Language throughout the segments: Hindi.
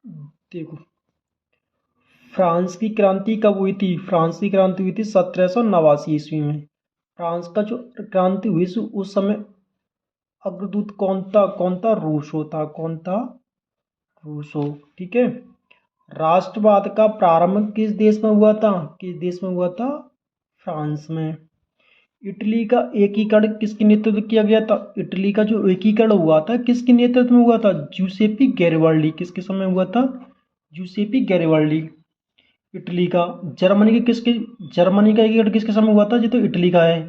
देखो, फ्रांस की क्रांति कब हुई थी? फ्रांस की क्रांति हुई थी 1789 ईस्वी में। फ्रांस का जो क्रांति हुई उस समय अग्रदूत कौन था? रूसो था। कौन था? रूसो। ठीक है। राष्ट्रवाद का प्रारंभ किस देश में हुआ था? किस देश में हुआ था? फ्रांस में। इटली का एकीकरण किसके नेतृत्व किया गया था? इटली का जो एकीकरण हुआ था किसके नेतृत्व में हुआ था? Giuseppe Garibaldi. किसके समय हुआ था? Giuseppe Garibaldi. इटली का। जर्मनी का एकीकरण किसके समय हुआ था? ये तो इटली का है।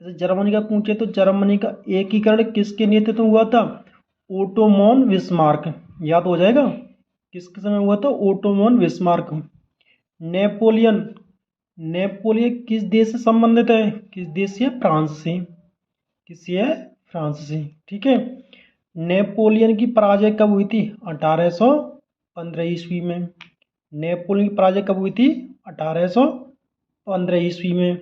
जैसे जर्मनी का पूछे तो जर्मनी का एकीकरण किसके नेतृत्व में हुआ था? ओटोमोन विस्मार्क। याद हो जाएगा किसके समय हुआ था? ओटोमोन विस्मार्क। नेपोलियन। नेपोलियन किस देश से संबंधित है? किस देश से? फ्रांस से। किससे है? फ्रांस से। ठीक है। नेपोलियन की पराजय कब हुई थी? 1815 ईस्वी में। नेपोलियन की पराजय कब हुई थी? 1815 ईस्वी में।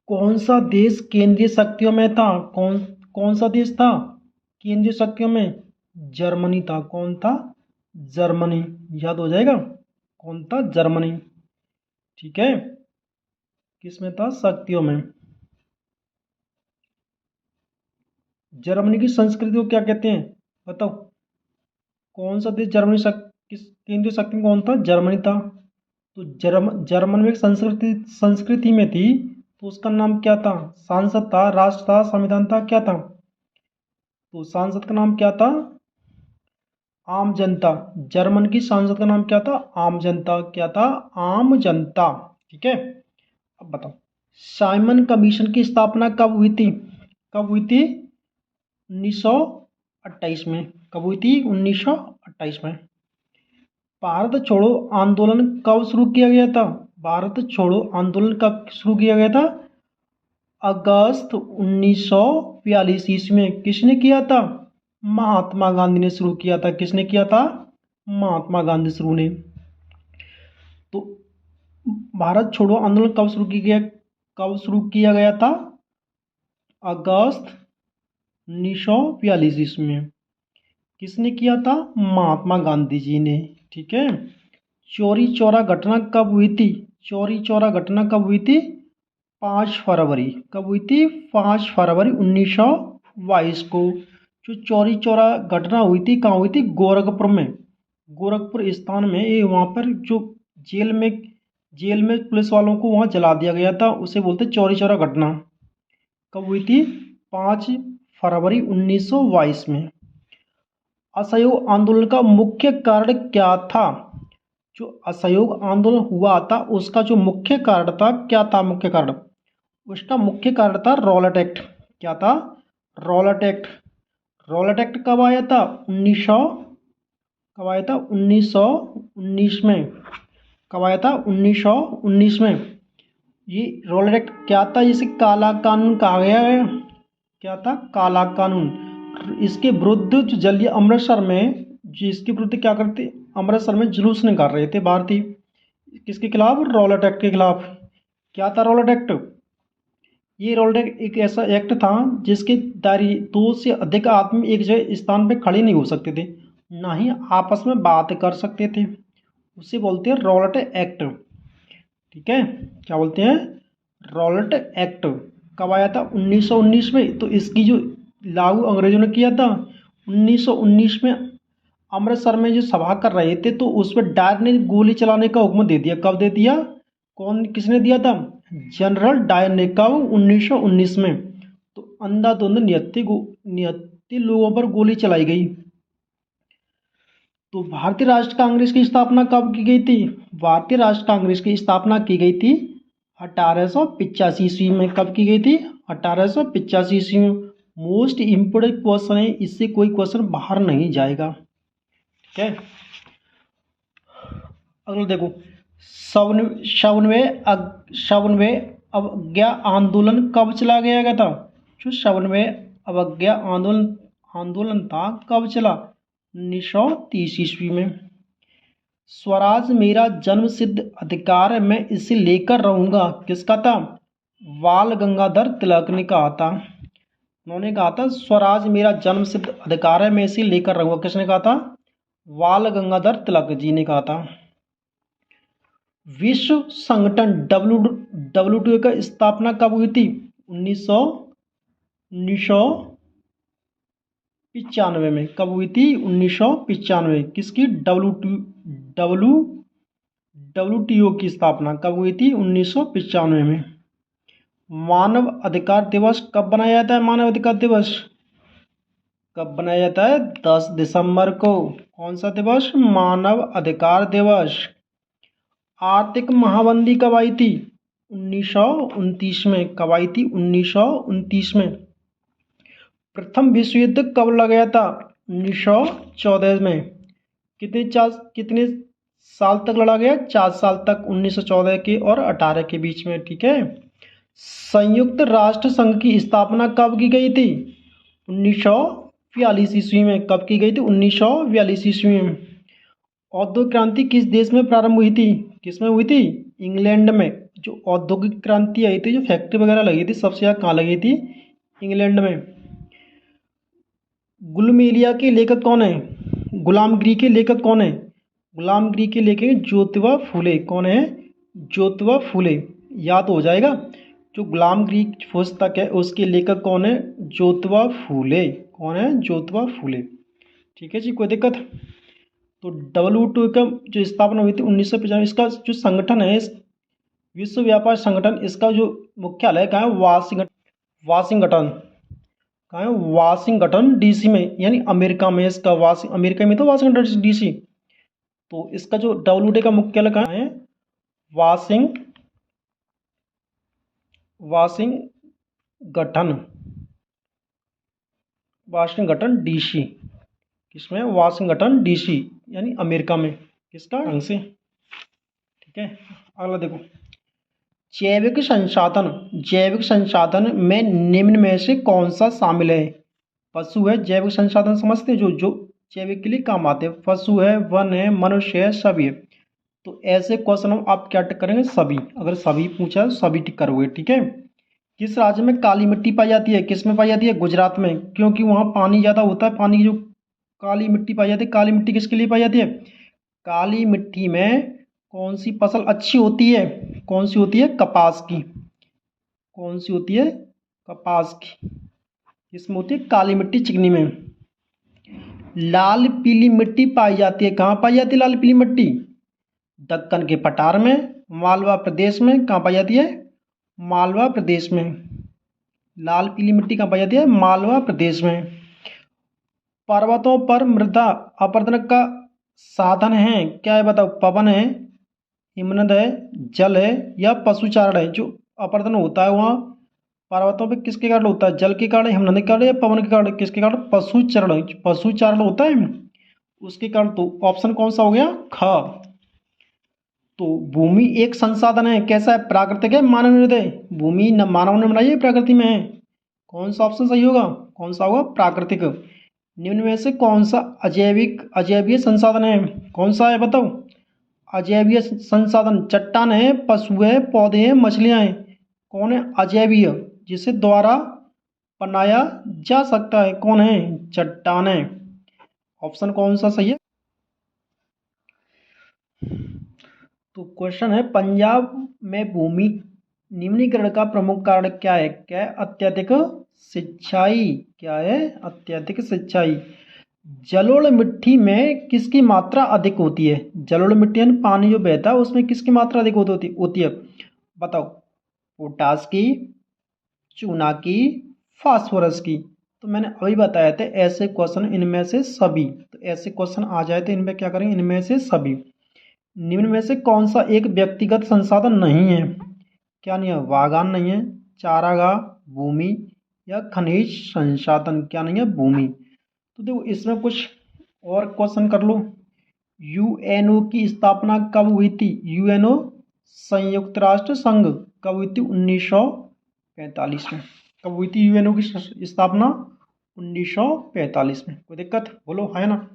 कौन सा देश केंद्रीय शक्तियों में था? कौन कौन सा देश था केंद्रीय शक्तियों में? जर्मनी था। कौन था? जर्मनी। याद हो जाएगा कौन था? जर्मनी। ठीक है। किस में था? शक्तियों में। जर्मनी की संस्कृति को क्या कहते हैं? बताओ। कौन सा देश किस केंद्रीय शक्ति में कौन था? जर्मनी था। तो जर्मन में एक संस्कृति में थी, तो उसका नाम क्या था? सांसद था, राष्ट्र था, संविधान था, क्या था? तो सांसद का नाम क्या था? आम जनता। जर्मन की सांसद का नाम क्या था? आम जनता। क्या था? आम जनता। ठीक है। अब बताओ, साइमन कमीशन की स्थापना कब हुई थी? कब हुई थी? 1928 में। कब हुई थी? 1928 में। भारत छोड़ो आंदोलन कब शुरू किया गया था? भारत छोड़ो आंदोलन कब शुरू किया गया था? अगस्त 1942 ईस्वी में। किसने किया था? महात्मा गांधी ने शुरू किया था। किसने किया था? महात्मा गांधी शुरू ने। तो भारत छोड़ो आंदोलन कब शुरू किया गया था? अगस्त 1942 ईस्वी में। किसने किया था? महात्मा गांधी जी ने। ठीक है। चौरी चौरा घटना कब हुई थी? चौरी चौरा घटना कब हुई थी? 5 फरवरी। कब हुई थी? 5 फरवरी 1922 को। जो चौरी चौरा घटना हुई थी कहाँ हुई थी? गोरखपुर में। गोरखपुर स्थान में ये वहाँ पर जो जेल में जेल में पुलिस वालों को वहाँ जला दिया गया था, उसे बोलते चौरी चौरा घटना। कब हुई थी? 5 फरवरी 1922 में। असहयोग आंदोलन का मुख्य कारण क्या था? जो असहयोग आंदोलन हुआ था उसका जो मुख्य कारण था, क्या था मुख्य कारण? उसका मुख्य कारण था रॉलेट एक्ट। क्या था? Rowlatt act. रॉलेट एक्ट कब आया था? 1900। कब आया था? 1919 में। कब आया था? 1919 में। ये रॉलेट एक्ट क्या था? इसे काला कानून कहा गया है। क्या था? काला कानून। इसके विरुद्ध जो जल्दी अमृतसर में, जिसके विरुद्ध क्या करते, अमृतसर में जुलूस निकाल रहे थे भारतीय। किसके खिलाफ? रॉलेट एक्ट के खिलाफ। क्या था रॉलेट एक्ट? ये रॉलेट एक्ट एक ऐसा एक्ट था जिसके दायरे दो से अधिक आदमी एक जगह स्थान पे खड़े नहीं हो सकते थे, ना ही आपस में बात कर सकते थे। उसे बोलते हैं रॉलेट एक्ट। ठीक है। क्या बोलते हैं? Rowlatt act. कब आया था? 1919 में। तो इसकी जो लागू अंग्रेजों ने किया था 1919 में। अमृतसर में जो सभा कर रहे थे तो उस पर डायर ने गोली चलाने का हुक्म दे दिया। कब दे दिया? किसने दिया था? जनरल डायर ने। कब? 1919 में। तो अंधाधुंध निहत्थे लोगों पर गोली चलाई गई। तो भारतीय राष्ट्र कांग्रेस की स्थापना कब की गई थी? भारतीय राष्ट्र कांग्रेस की स्थापना की गई थी 1885 ईस्वी में। कब की गई थी? 1885 ईस्वी में। मोस्ट इम्पोर्टेंट क्वेश्चन है, इससे कोई क्वेश्चन बाहर नहीं जाएगा। ठीक है। अगला देखो, सवनवे अवज्ञा आंदोलन कब चला गया था? जो सवनवे अवज्ञा आंदोलन था कब चला? 1930 ईस्वी में। स्वराज मेरा जन्म सिद्ध अधिकार है, मैं इसे लेकर रहूंगा। किसका था? बाल गंगाधर तिलक ने कहा था। उन्होंने कहा था स्वराज मेरा जन्म सिद्ध अधिकार है, मैं इसे लेकर रहूंगा। किसने कहा था? बाल गंगाधर तिलक जी ने कहा था। विश्व संगठन WTO का स्थापना कब हुई थी? 1995 में। कब हुई थी? 1995। किसकी? WTO की स्थापना कब हुई थी? 1995 में। मानव अधिकार दिवस कब बनाया जाता है? मानव अधिकार दिवस कब बनाया जाता है? 10 दिसंबर को। कौन सा दिवस? मानव अधिकार दिवस। आर्थिक महामंदी कब आई थी? 1929 में। कब आई थी? 1929 में। प्रथम विश्व युद्ध कब लगा गया था? 1914 में। कितने साल तक लड़ा गया? 4 साल तक, 1914 के और 18 के बीच में। ठीक है। संयुक्त राष्ट्र संघ की स्थापना कब की गई थी? 1942 ईस्वी में। कब की गई थी? 1942 ईस्वी में। औद्योगिक क्रांति किस देश में प्रारंभ हुई थी? किस में हुई थी? इंग्लैंड में। जो औद्योगिक क्रांति आई थी, जो फैक्ट्री वगैरह लगी थी, सबसे ज़्यादा कहाँ लगी थी? इंग्लैंड में। गुलमेलिया के लेखक कौन है? गुलामगिरी के लेखक कौन है? गुलामगिरी के लेखक ज्योतिबा फूले। कौन है? ज्योतिबा फूले। याद हो जाएगा। जो गुलामगिरी पुस्तक है उसके लेखक कौन है? ज्योतिबा फूले। कौन है? ज्योतिबा फूले। ठीक है जी, कोई दिक्कत? तो WTO का जो स्थापना हुई थी 1995, इसका जो संगठन है, इस विश्व व्यापार संगठन, इसका जो मुख्यालय कहाँ है? वाशिंगटन। कहाँ है? वाशिंगटन DC में, यानी अमेरिका में। इसका अमेरिका में तो वाशिंगटन DC। तो इसका जो WTO का मुख्यालय कहाँ है? Washington Washington DC। किसमें? वाशिंगटन DC, यानी अमेरिका में। किसका? ढंग से। ठीक है। अगला देखो। जैविक संसाधन में निम्न में से कौन सा शामिल है? पशु है। जैविक संसाधन समझते हैं, जो जैविक के लिए काम आते हैं। पशु है, वन है, मनुष्य है, सभी है। तो ऐसे क्वेश्चन आप क्या टिक करेंगे? सभी। अगर सभी पूछा तो सभी टिक करोगे। ठीक है। किस राज्य में काली मिट्टी पाई जाती है? किस में पाई जाती है? गुजरात में। क्योंकि वहाँ पानी ज़्यादा होता है। पानी की जो काली मिट्टी पाई जाती है, काली मिट्टी किसके लिए पाई जाती है? काली मिट्टी में कौन सी फसल अच्छी होती है? कौन सी होती है? कपास की। कौन सी होती है? कपास की। इसमें होती है काली मिट्टी, चिकनी में। लाल पीली मिट्टी पाई जाती है, कहाँ पाई जाती है लाल पीली मिट्टी? दक्कन के पठार में, मालवा प्रदेश में। कहाँ पाई जाती है? मालवा प्रदेश में। लाल पीली मिट्टी कहाँ पाई जाती है? मालवा प्रदेश में। पर्वतों पर मृदा अपरदन का साधन है, क्या है बताओ? पवन है, हिमनद है, जल है, या पशुचारण है? जो अपरदन होता है वहाँ पर्वतों पे किसके कारण होता है? जल के कारण, हिमनद के कारण, या पवन के कारण? किसके कारण? पशुचरण। पशुचारण होता है उसके कारण। तो ऑप्शन कौन सा हो गया? ख। तो भूमि एक संसाधन है, कैसा है? प्राकृतिक है, मानव निर्मित है? भूमि मानव ने बनाई है, प्रकृति में है? कौन सा ऑप्शन सही होगा? कौन सा होगा? प्राकृतिक। निम्न में से कौन सा अजैविक संसाधन है? कौन सा है बताओ? अजैविक संसाधन। चट्टान है, पशु है, पौधे हैं, मछलियां हैं। कौन है? अजैविक, जिसे द्वारा बनाया जा सकता है। कौन है? चट्टान है। ऑप्शन कौन सा सही है? तो क्वेश्चन है, पंजाब में भूमि निम्नीकरण का प्रमुख कारण क्या है? क्या है? अत्यधिक सिंचाई। क्या है? अत्यधिक सिंचाई। जलोढ़ मिट्टी में किसकी मात्रा अधिक होती है? जलोढ़ मिट्टी यानी पानी जो बहता है उसमें किसकी मात्रा अधिक होती है? बताओ। पोटास की, चूना की, फास्फोरस की। तो मैंने अभी बताया था ऐसे क्वेश्चन, इनमें से सभी। तो ऐसे क्वेश्चन आ जाए तो इनमें क्या करेंगे? इनमें से सभी। निम्न में से कौन सा एक व्यक्तिगत संसाधन नहीं है? क्या नहीं है? बागान नहीं है, चारागाह, भूमि, या खनिज संसाधन। क्या नहीं है? भूमि। तो देखो इसमें कुछ और क्वेश्चन कर लो। यूएनओ की स्थापना कब हुई थी? यूएनओ संयुक्त राष्ट्र संघ कब हुई थी? 1945 में। कब हुई थी यूएनओ की स्थापना? 1945 में। कोई दिक्कत? बोलो, है ना?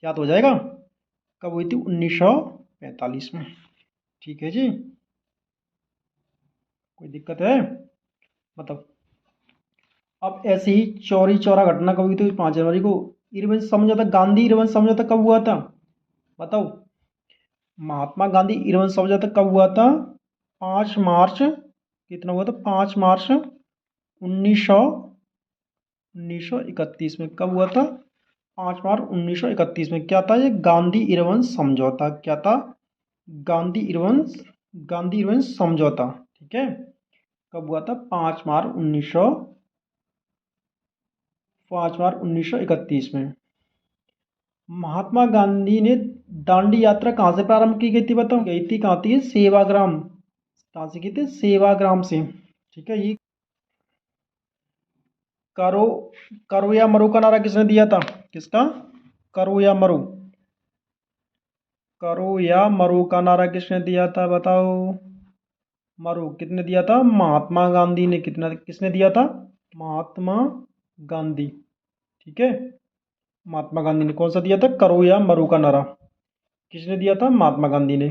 याद हो जाएगा। कब हुई थी? 1945 में। ठीक है जी, कोई दिक्कत है? मतलब अब ऐसे ही चौरी चौरा घटना कब हुई थी? 5 जनवरी को। इरविन समझौता, गांधी इरविन समझौता कब हुआ था बताओ। महात्मा गांधी इरविन समझौता कब हुआ था? 5 मार्च, कितना हुआ था? 5 मार्च 1931 में। कब हुआ था? 5 मार्च 1931 में। क्या था ये? गांधी इरविन समझौता। क्या था? गांधी इरविन समझौता। ठीक है, कब हुआ था? 5 मार्च 1931 में। महात्मा गांधी ने दांडी यात्रा कहाँ से प्रारंभ की गई थी बताओ? गई थी कहाँ थी? सेवाग्राम। कहाँ से की थी? सेवाग्राम से। ठीक है, ये करो करो या मरो का नारा किसने दिया था? किसका? करो या मरो, करो या मरो का नारा किसने दिया था बताओ? मरो किसने दिया था? महात्मा गांधी ने। किसने दिया था? महात्मा गांधी। ठीक है, महात्मा गांधी ने। कौन सा दिया था? करो या मरो का नारा किसने दिया था? महात्मा गांधी ने।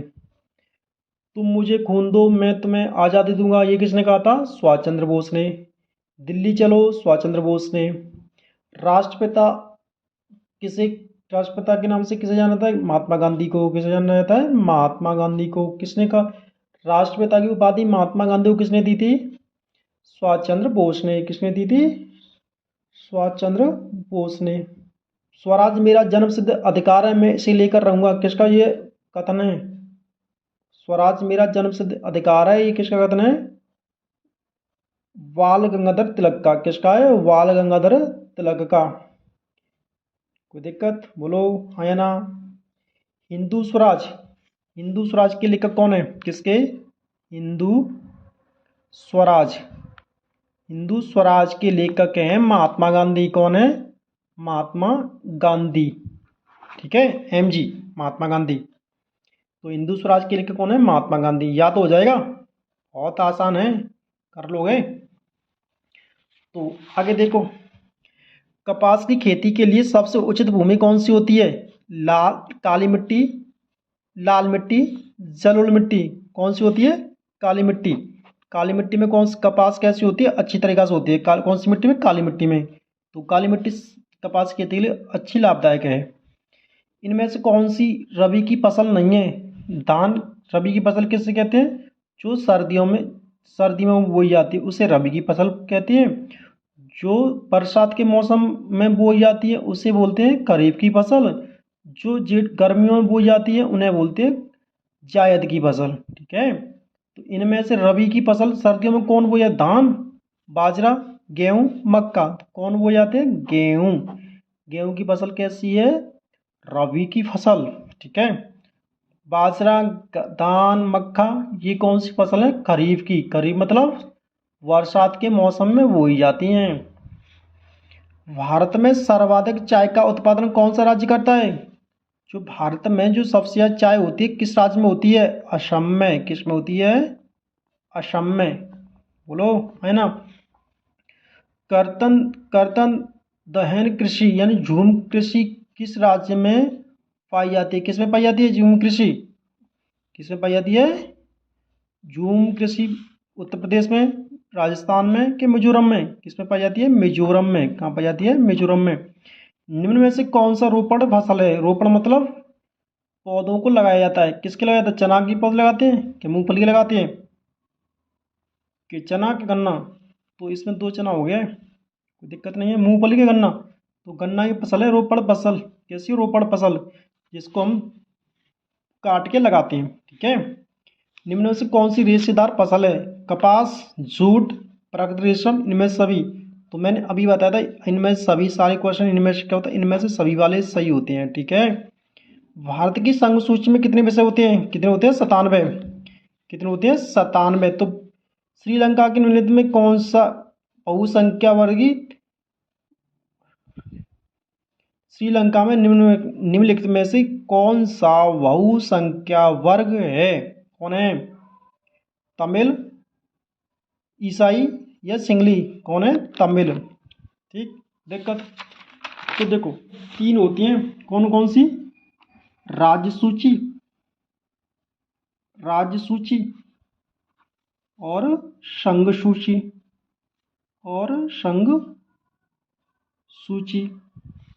तुम मुझे खून दो मैं तुम्हें आज़ादी दूंगा, ये किसने कहा था? सुभाष चंद्र बोस ने। दिल्ली चलो, सुभाष चंद्र बोस ने। राष्ट्रपिता किसे, राष्ट्रपिता के नाम से किसे जाना था? महात्मा गांधी को। किसे जाना जाता है? महात्मा गांधी को। किसने कहा राष्ट्रपिता की उपाधि महात्मा गांधी को किसने दी थी? सुभाष चंद्र बोस ने। किसने दी थी? सुभाष चंद्र बोस ने। स्वराज मेरा जन्म सिद्ध अधिकार है, मैं इसे लेकर रहूंगा, किसका ये कथन है? स्वराज मेरा जन्म सिद्ध अधिकार है, ये किसका कथन है? बाल गंगाधर तिलक का। किसका है? बाल गंगाधर तिलक का। कोई दिक्कत? बोलो हाँ या ना। हिंदू स्वराज, हिंदू स्वराज के लेखक कौन है? किसके? हिंदू स्वराज, हिंदू स्वराज के लेखक हैं महात्मा गांधी। कौन है? महात्मा गांधी। ठीक है, एमजी, महात्मा गांधी। तो हिंदू स्वराज के लेखक कौन है? महात्मा गांधी। याद हो जाएगा, बहुत आसान है, कर लोगे। तो आगे देखो, कपास की खेती के लिए सबसे उचित भूमि कौन सी होती है? लाल, काली मिट्टी, लाल मिट्टी, जलोढ़ मिट्टी। कौन सी होती है? काली मिट्टी। काली मिट्टी में कौन सी कपास कैसी होती है? अच्छी तरीक़ा से होती है। कौन सी मिट्टी में? काली मिट्टी में। तो काली मिट्टी कपास की खेती के लिए अच्छी, लाभदायक है। इनमें से कौन सी रबी की फसल नहीं है? धान रबी की फसल किससे कहते हैं? जो सर्दियों में बोई जाती है उसे रबी की फसल कहती है। जो बरसात के मौसम में बोई जाती है उसे बोलते हैं खरीफ की फसल। जो जेठ गर्मियों में बोई जाती है उन्हें बोलते हैं जायद की फसल। ठीक है, तो इनमें से रबी की फसल सर्दियों में कौन बोया? धान, बाजरा, गेहूं, मक्का। कौन बोए जाते हैं? गेहूं। गेहूं की फसल कैसी है? रबी की फसल। ठीक है, बाजरा, धान, मक्का, ये कौन सी फसल है? खरीफ की। खरीफ मतलब बरसात के मौसम में बोई जाती हैं। भारत में सर्वाधिक चाय का उत्पादन कौन सा राज्य करता है? जो भारत में जो सबसे ज़्यादा चाय होती है किस राज्य में होती है? असम में। किस में होती है? असम में। बोलो है ना। कर्तन कर्तन दहन कृषि यानी झूम कृषि किस राज्य में पाई जाती है? किस में पाई जाती है झूम कृषि? किस में पाई जाती है झूम कृषि? उत्तर प्रदेश में, राजस्थान में, कि मिजोरम में? किस में पाई जाती है? मिजोरम में। कहाँ पाई जाती है? मिजोरम में। निम्न में से कौन सा रोपण फसल है? रोपण मतलब पौधों को लगाया जाता है। किसके लगाया जाता है? चना की पौधे लगाते हैं कि मूंगफली के लगाते हैं? कि चना के गन्ना? तो इसमें दो चना हो गया, कोई दिक्कत नहीं है। मूंगफली के गन्ना, तो गन्ना की फसल है रोपण फसल। कैसी रोपण फसल? जिसको हम काट के लगाते हैं। ठीक है, निम्न में से कौन सी रेशेदार फसल है? कपास, जूट, प्राकृतिक रेशम, इनमें से सभी। तो मैंने अभी बताया था इनमें से सभी, सारे क्वेश्चन इनमें से क्या होता है? इनमें से सभी वाले सही होते हैं। ठीक है, भारत की संघ सूची में कितने विषय होते हैं? कितने होते हैं? 97। कितने होते हैं? 97। तो श्रीलंका के निम्नलिखित में कौन सा बहुसंख्या वर्गीय, श्रीलंका में निम्नलिखित में से कौन सा बहुसंख्या वर्ग है? कौन है? तमिल, ईसाई या सिंगली? कौन है? तमिल। ठीक, दिक्कत? तो देखो, तीन होती हैं, कौन कौन सी? राज्य सूची, राज्य सूची और संघ सूची, और संघ सूची।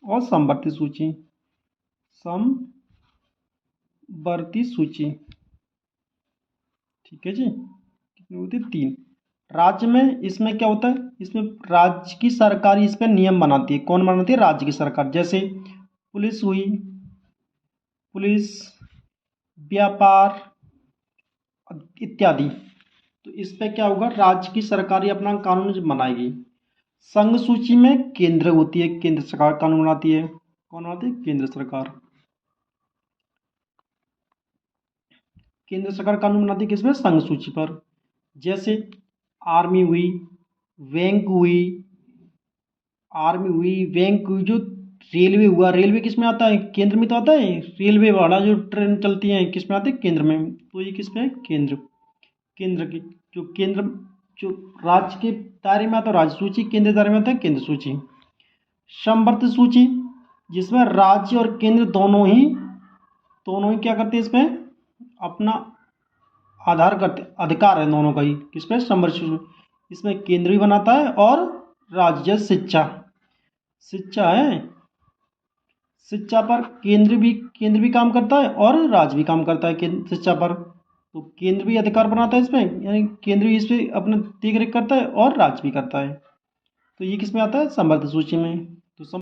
और समवर्ती सूची, समवर्ती सूची। ठीक है जी, कितनी होती है? 3। राज्य में इसमें क्या होता है, इसमें राज्य की सरकार इस पर नियम बनाती है। कौन बनाती है? राज्य की सरकार। जैसे पुलिस हुई, पुलिस, व्यापार इत्यादि। तो इस पे क्या होगा, राज्य की सरकार ही अपना कानून बनाएगी। संघ सूची में केंद्र होती है, केंद्र सरकार कानून बनाती है। कौन बनाती है? केंद्र सरकार। केंद्र सरकार कानून बनाती है किसमें? संघ सूची पर। जैसे आर्मी हुई, बैंक हुई, आर्मी हुई, बैंक हुई, जो रेलवे हुआ, रेलवे किस में आता है? केंद्र में तो आता है। रेलवे वाला जो ट्रेन चलती है किस में आती है? केंद्र में। तो ये किस में है? केंद्र। केंद्र की जो केंद्र, जो राज्य के दायरे में आता है राज्य सूची, केंद्र दायरे में आता है केंद्र सूची। समवर्ती सूची, जिसमें राज्य और केंद्र दोनों ही क्या करते हैं? इसमें अपना आधार करते, अधिकार है दोनों का ही। किसमें? समवर्ती सूची में। इसमें केंद्र भी बनाता है और राज्य। शिक्षा, शिक्षा है, शिक्षा पर केंद्र भी काम करता है और राज्य भी काम करता है केंद्र शिक्षा पर। तो केंद्र भी अधिकार बनाता है इसमें, यानी केंद्र भी इस पे अपना देख रेख करता है और राज्य भी करता है। तो ये किस में आता है? समवर्ती सूची में।